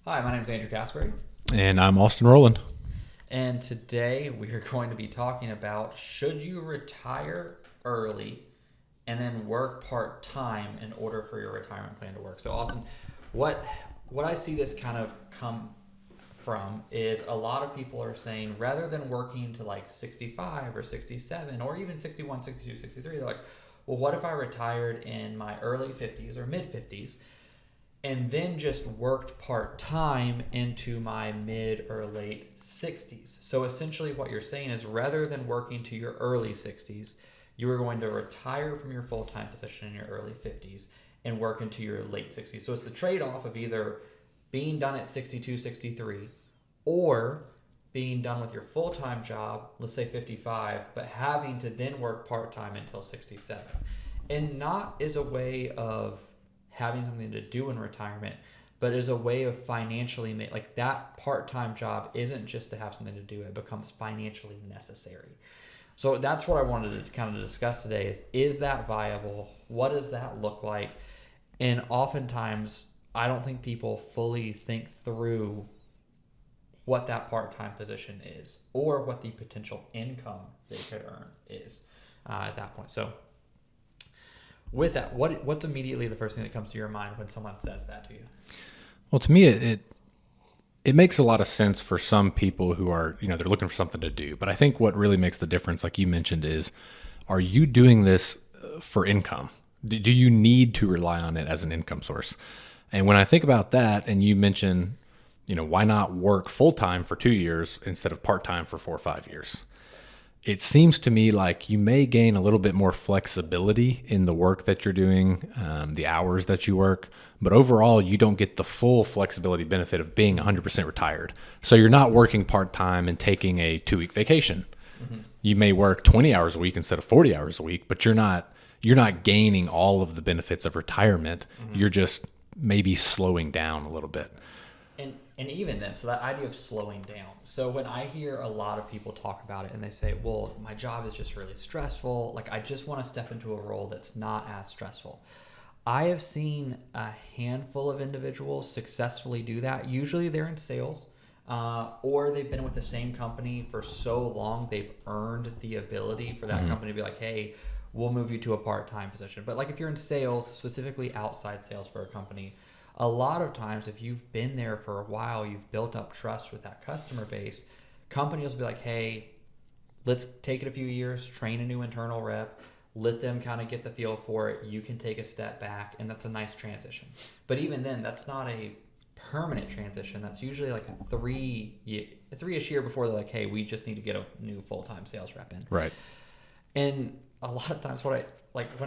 Hi, my name is Andrew Casper, And I'm Austin Rowland. and today we are going to be talking about should you retire early and then work part time in order for your retirement plan to work. So, Austin, what what I see this kind of come from is a lot of people are saying rather than working to like 65 or 67 or even 61, 62, 63, they're like, well, what if I retired in my early 50s or mid 50s and then just worked part time into my mid or late 60s. So essentially, what you're saying is rather than working to your early 60s, you are going to retire from your full time position in your early 50s and work into your late 60s. So it's the trade off of either being done at 62, 63, or being done with your full time job, let's say 55, but having to then work part time until 67. And not as a way of having something to do in retirement, but as a way of financially make like that part-time job isn't just to have something to do, it becomes financially necessary. So that's what I wanted to kind of discuss today is that viable? What does that look like? And oftentimes I don't think people fully think through what that part-time position is or what the potential income they could earn is at that point. So with that, what's immediately the first thing that comes to your mind when someone says that to you? Well, to me, it makes a lot of sense for some people who are, they're looking for something to do. But I think what really makes the difference, like you mentioned, is are you doing this for income? Do you need to rely on it as an income source? And when I think about that, and you mention, why not work full time for 2 years instead of part time for 4 or 5 years? It seems to me like you may gain a little bit more flexibility in the work that you're doing, the hours that you work, but overall, you don't get the full flexibility benefit of being 100% retired. So you're not working part-time and taking a 2-week vacation. Mm-hmm. You may work 20 hours a week instead of 40 hours a week, but you're not gaining all of the benefits of retirement. Mm-hmm. You're just maybe slowing down a little bit. And even then, so that idea of slowing down. So when I hear a lot of people talk about it and they say, well, my job is just really stressful. Like I just want to step into a role that's not as stressful. I have seen a handful of individuals successfully do that. Usually they're in sales or they've been with the same company for so long, they've earned the ability for that mm-hmm. company to be like, hey, we'll move you to a part-time position. But like if you're in sales, specifically outside sales for a company, a lot of times, if you've been there for a while, you've built up trust with that customer base, companies will be like, hey, let's take it a few years, train a new internal rep, let them kind of get the feel for it. You can take a step back, and that's a nice transition. But even then, that's not a permanent transition. That's usually like a three-ish year before they're like, hey, we just need to get a new full-time sales rep in. Right. And a lot of times when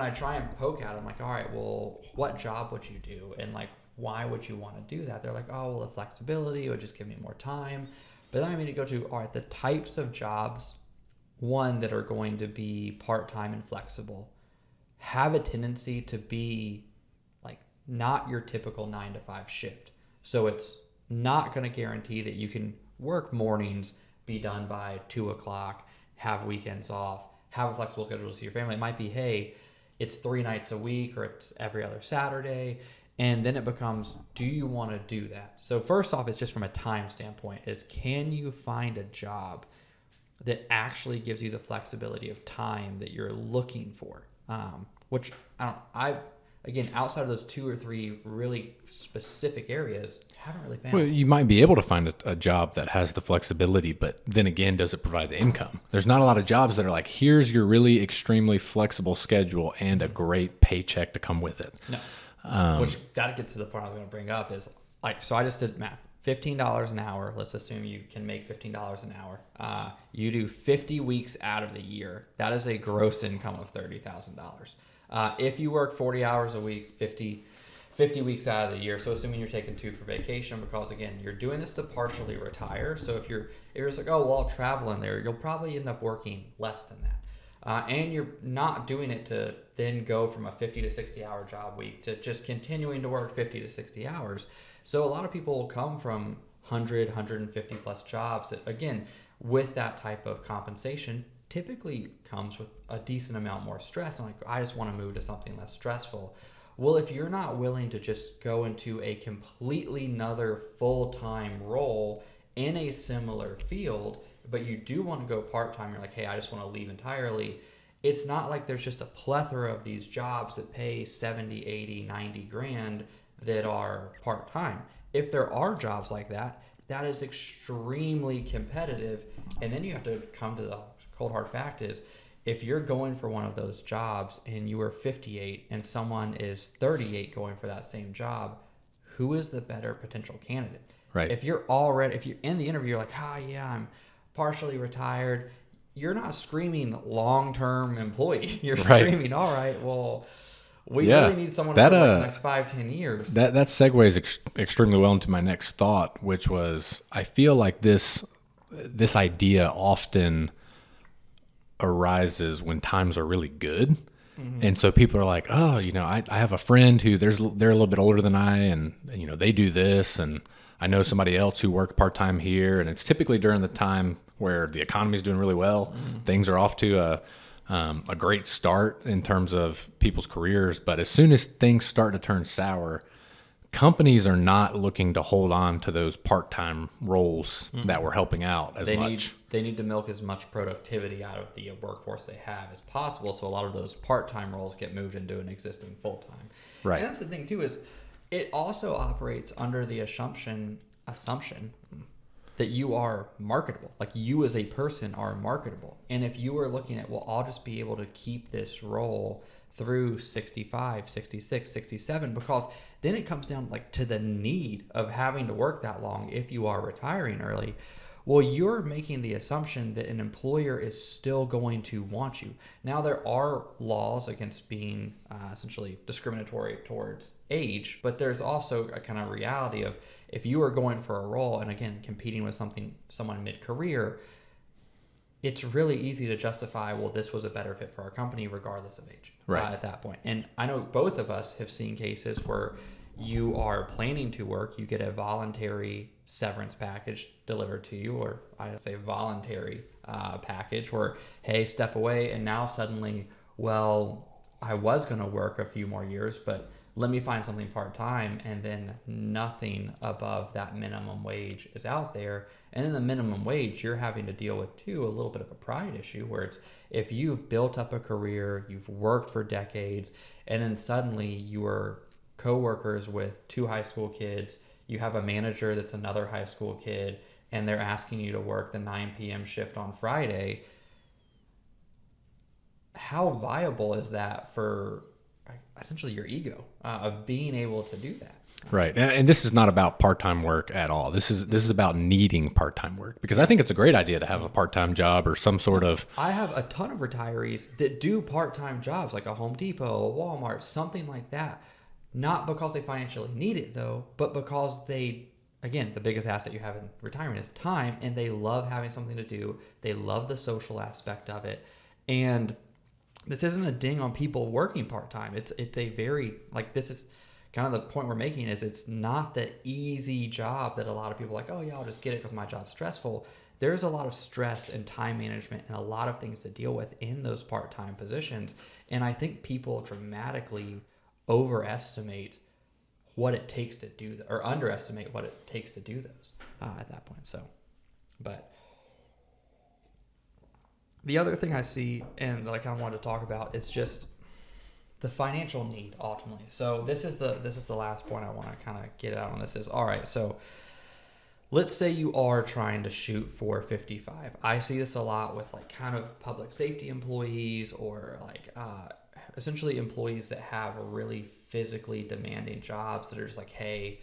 I try and poke at them, like, all right, well, what job would you do? And like, why would you want to do that? They're like, oh, well, the flexibility would just give me more time. But then I need to go to, all right, the types of jobs, one, that are going to be part-time and flexible, have a tendency to be like not your typical 9 to 5 shift. So it's not going to guarantee that you can work mornings, be done by 2:00, have weekends off, have a flexible schedule to see your family. It might be, hey, it's 3 nights a week or it's every other Saturday. And then it becomes, do you want to do that? So first off, it's just from a time standpoint, is can you find a job that actually gives you the flexibility of time that you're looking for? Which again, outside of those 2 or 3 really specific areas, haven't really found. Well, you might be able to find a job that has the flexibility, but then again, does it provide the income? There's not a lot of jobs that are like, here's your really extremely flexible schedule and a great paycheck to come with it. No. Which that gets to the point I was going to bring up is like, so I just did math. $15 an hour. Let's assume you can make $15 an hour. You do 50 weeks out of the year. That is a gross income of $30,000. If you work 40 hours a week, 50 weeks out of the year. So assuming you're taking 2 for vacation, because again, you're doing this to partially retire. So if you're just like, oh, well, I'll travel in there, you'll probably end up working less than that. And you're not doing it to then go from a 50 to 60 hour job week to just continuing to work 50 to 60 hours. So a lot of people will come from 100, 150 plus jobs that, again, with that type of compensation, typically comes with a decent amount more stress. I'm like, I just want to move to something less stressful. Well, if you're not willing to just go into a completely another full-time role in a similar field, but you do want to go part-time, you're like, hey, I just want to leave entirely. It's not like there's just a plethora of these jobs that pay 70, 80, 90 grand that are part-time. If there are jobs like that, that is extremely competitive. And then you have to come to the cold hard fact is, if you're going for one of those jobs and you are 58 and someone is 38 going for that same job, who is the better potential candidate? Right. If you're in the interview, you're like, yeah, I'm partially retired. You're not screaming long-term employee. You're screaming, all right, well, we really need someone for the next 5-10 years. That segues extremely well into my next thought, which was, I feel like this idea often arises when times are really good. Mm-hmm. And so people are like, oh, I have a friend who they're a little bit older than I, and they do this, and I know somebody else who worked part-time here. And it's typically during the time where the economy is doing really well. Mm-hmm. Things are off to a great start in terms of people's careers. But as soon as things start to turn sour, companies are not looking to hold on to those part-time roles that were helping out as much. They need to milk as much productivity out of the workforce they have as possible. So a lot of those part-time roles get moved into an existing full-time. Right. And that's the thing too, is it also operates under the assumption that you are marketable. Like, you as a person are marketable. And if you are looking at, well, I'll just be able to keep this role through 65, 66, 67, because then it comes down like to the need of having to work that long if you are retiring early. Well, you're making the assumption that an employer is still going to want you. Now, there are laws against being essentially discriminatory towards age, but there's also a kind of reality of, if you are going for a role and, again, competing with someone mid-career, it's really easy to justify, well, this was a better fit for our company regardless of age. Right. At that point. And I know both of us have seen cases where you are planning to work, you get a voluntary severance package delivered to you, or I say voluntary package where, hey, step away, and now suddenly, well, I was going to work a few more years, but let me find something part-time, and then nothing above that minimum wage is out there. And then the minimum wage, you're having to deal with too a little bit of a pride issue, where it's, if you've built up a career, you've worked for decades, and then suddenly you are co-workers with 2 high school kids, you have a manager that's another high school kid, and they're asking you to work the 9 p.m. shift on Friday. How viable is that for essentially your ego of being able to do that? Right. And this is not about part-time work at all. This is about needing part-time work, because I think it's a great idea to have a part-time job or some sort of... I have a ton of retirees that do part-time jobs, like a Home Depot, a Walmart, something like that. Not because they financially need it, though, but because they, again, the biggest asset you have in retirement is time, and they love having something to do. They love the social aspect of it. And this isn't a ding on people working part-time. It's a very, like, this is kind of the point we're making, is it's not the easy job that a lot of people are like, oh yeah, I'll just get it because my job's stressful. There's a lot of stress and time management and a lot of things to deal with in those part-time positions. And I think people dramatically overestimate what it takes to do that, or underestimate what it takes to do those at that point. So, but the other thing I see and that I kind of wanted to talk about is just the financial need ultimately. So this is the last point I want to kind of get out on. This is, all right, so let's say you are trying to shoot for 55. I see this a lot with like kind of public safety employees, or like essentially employees that have really physically demanding jobs that are just like, hey,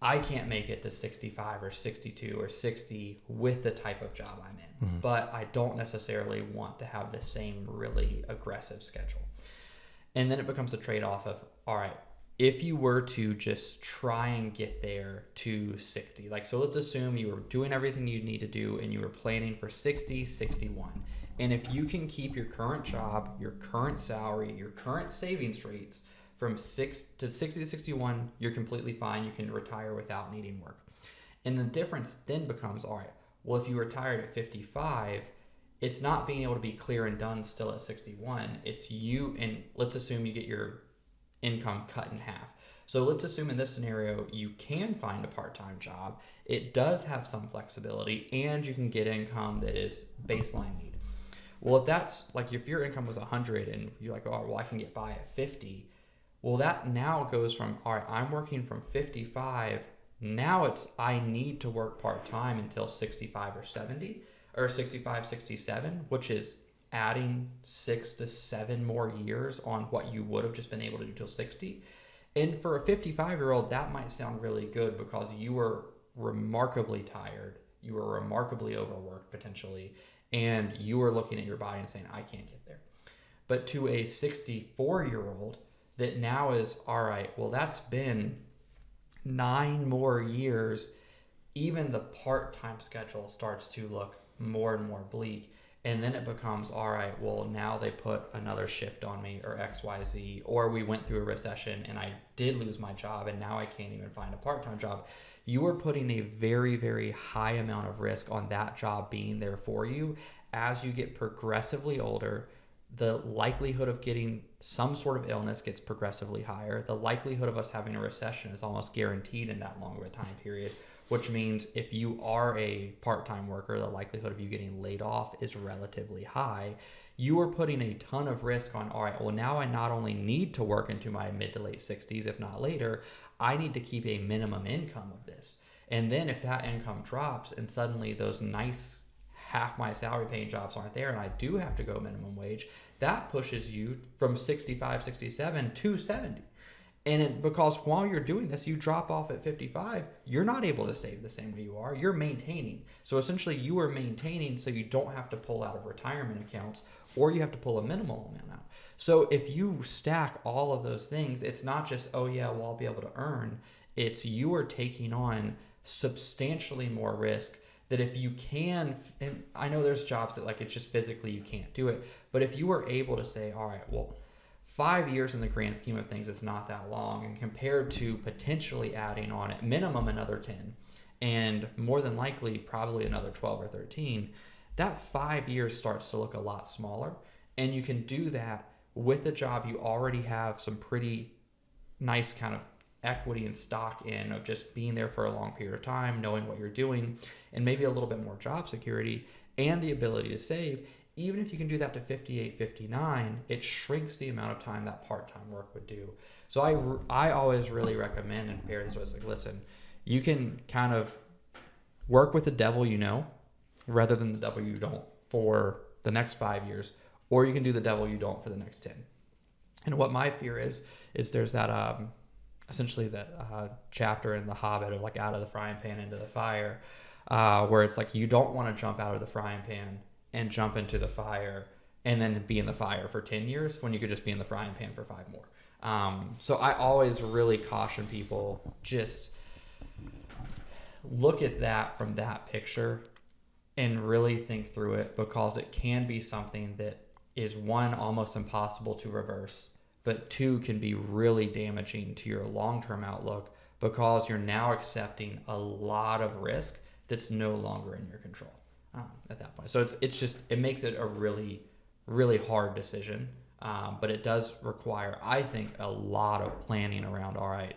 I can't make it to 65 or 62 or 60 with the type of job I'm in, mm-hmm. but I don't necessarily want to have the same really aggressive schedule. And then it becomes a trade-off of, all right, if you were to just try and get there to 60, like, so let's assume you were doing everything you need to do and you were planning for 60, 61. And if you can keep your current job, your current salary, your current savings rates from 60 to 61, you're completely fine. You can retire without needing work. And the difference then becomes, all right, well, if you retired at 55, it's not being able to be clear and done still at 61. It's you, and let's assume you get your income cut in half. So let's assume in this scenario, you can find a part-time job. It does have some flexibility and you can get income that is baseline need. Well, if that's like, if your income was 100 and you're like, oh, well, I can get by at 50. Well, that now goes from, all right, I'm working from 55. Now it's, I need to work part-time until 65 or 70 or 65, 67, which is adding 6 to 7 more years on what you would have just been able to do till 60. And for a 55-year-old, that might sound really good because you were remarkably tired. You were remarkably overworked potentially. And you were looking at your body and saying, I can't get there. But to a 64-year-old that now is, all right, well, that's been 9 more years. Even the part-time schedule starts to look more and more bleak. And then it becomes, all right, well, now they put another shift on me or XYZ, or we went through a recession and I did lose my job and now I can't even find a part-time job. You are putting a very, very high amount of risk on that job being there for you. As you get progressively older, the likelihood of getting some sort of illness gets progressively higher. The likelihood of us having a recession is almost guaranteed in that long of a time period, which means if you are a part-time worker, the likelihood of you getting laid off is relatively high. You are putting a ton of risk on, all right, well, now I not only need to work into my mid to late 60s, if not later, I need to keep a minimum income of this. And then if that income drops and suddenly those nice half my salary paying jobs aren't there and I do have to go minimum wage, that pushes you from 65, 67 to 70. And because while you're doing this, you drop off at 55, you're not able to save the same way you are. You're maintaining. So essentially you are maintaining so you don't have to pull out of retirement accounts or you have to pull a minimal amount out. So if you stack all of those things, it's not just, oh yeah, well, I'll be able to earn. It's you are taking on substantially more risk that if you can, and I know there's jobs that like it's just physically you can't do it, but if you were able to say, all right, well, 5 years in the grand scheme of things is not that long, and compared to potentially adding on at minimum another 10 and more than likely probably another 12 or 13, that 5 years starts to look a lot smaller. And you can do that with a job you already have some pretty nice kind of equity and stock in, of just being there for a long period of time, knowing what you're doing, and maybe a little bit more job security and the ability to save. Even if you can do that to 58, 59, it shrinks the amount of time that part-time work would do. So I always really recommend and pair this with, like, listen, you can kind of work with the devil you know, rather than the devil you don't for the next 5 years, or you can do the devil you don't for the next 10. And what my fear is there's that, essentially that chapter in The Hobbit of like out of the frying pan into the fire, where it's like you don't want to jump out of the frying pan and jump into the fire and then be in the fire for 10 years when you could just be in the frying pan for 5 more. So I always really caution people, just look at that from that picture and really think through it, because it can be something that is, one, almost impossible to reverse, but 2, can be really damaging to your long-term outlook because you're now accepting a lot of risk that's no longer in your control at that point. So it's just, it makes it a really, really hard decision. But it does require, I think, a lot of planning around, all right,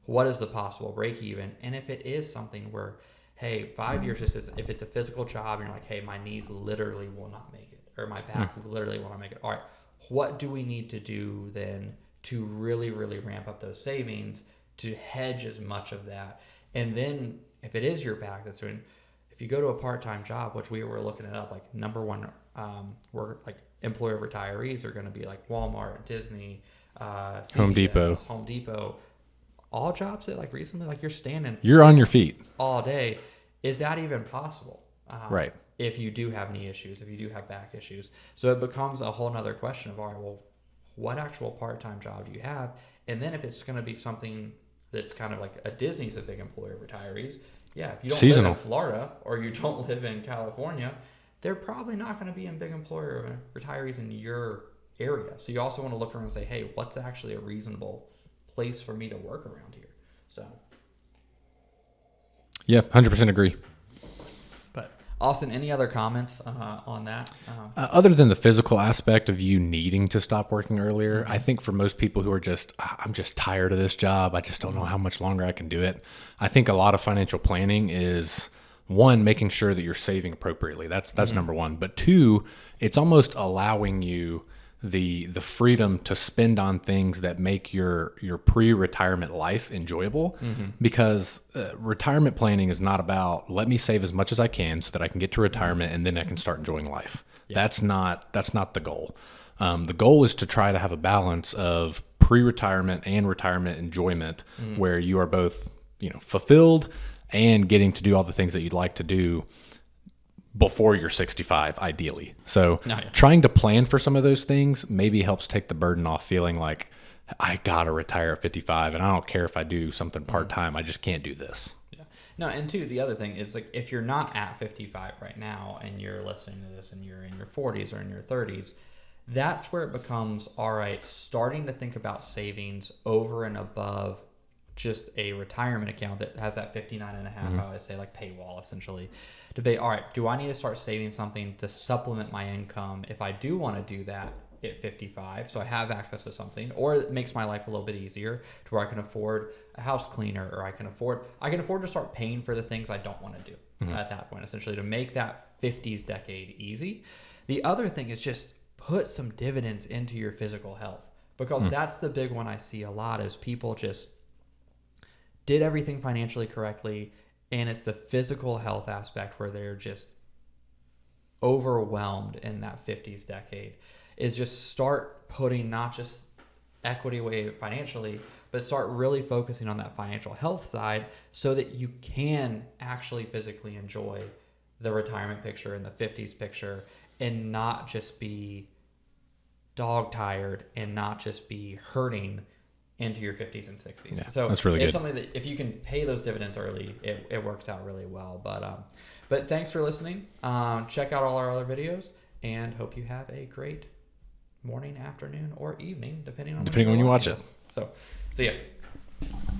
what is the possible break even? And if it is something where, hey, 5 years, just if it's a physical job and you're like, hey, my knees literally will not make it, or my back literally will not make it. All right, what do we need to do then to really, really ramp up those savings to hedge as much of that? And then if it is your back that's doing, if you go to a part-time job, which we were looking it up, like number one, like employer retirees are going to be like Walmart, Disney, CVS, Home Depot, all jobs that like recently, like you're on your feet all day. Is that even possible? Right. If you do have knee issues, if you do have back issues. So it becomes a whole nother question of, all right, well, what actual part-time job do you have? And then if it's going to be something that's kind of like a Disney's a big employer of retirees. Yeah, if you don't live in Florida or you don't live in California, they're probably not going to be a big employer of retirees in your area. So you also want to look around and say, hey, what's actually a reasonable place for me to work around here? So. Yeah, 100% agree. But Austin, any other comments on that? Other than the physical aspect of you needing to stop working earlier, I think for most people who are just, I'm just tired of this job, I just don't know how much longer I can do it. I think a lot of financial planning is, one, making sure that you're saving appropriately. That's number one. But two, it's almost allowing you the freedom to spend on things that make your pre-retirement life enjoyable, because retirement planning is not about, let me save as much as I can so that I can get to retirement and then I can start enjoying life. That's not the goal. The goal is to try to have a balance of pre-retirement and retirement enjoyment, where you are both, fulfilled and getting to do all the things that you'd like to do before you're 65, ideally. So trying to plan for some of those things maybe helps take the burden off feeling like, I gotta retire at 55 and I don't care if I do something part-time, I just can't do this. Yeah. No, and two, the other thing is, like, if you're not at 55 right now and you're listening to this and you're in your 40s or in your 30s, that's where it becomes, all right, starting to think about savings over and above just a retirement account that has that 59 and a half, I always say, like, paywall essentially. Debate, all right, do I need to start saving something to supplement my income if I do want to do that at 55, so I have access to something, or it makes my life a little bit easier to where I can afford a house cleaner, or I can afford to start paying for the things I don't want to do at that point, essentially, to make that 50s decade easy. The other thing is just put some dividends into your physical health, because that's the big one I see a lot, is people just did everything financially correctly, and it's the physical health aspect where they're just overwhelmed in that 50s decade. Is just start putting not just equity away financially, but start really focusing on that financial health side so that you can actually physically enjoy the retirement picture and the 50s picture, and not just be dog tired and not just be hurting into your 50s and 60s. Yeah, so that's really it's good. something that if you can pay those dividends early, it works out really well. But thanks for listening. Check out all our other videos, and hope you have a great morning, afternoon, or evening, depending on when you watch it. So, see ya.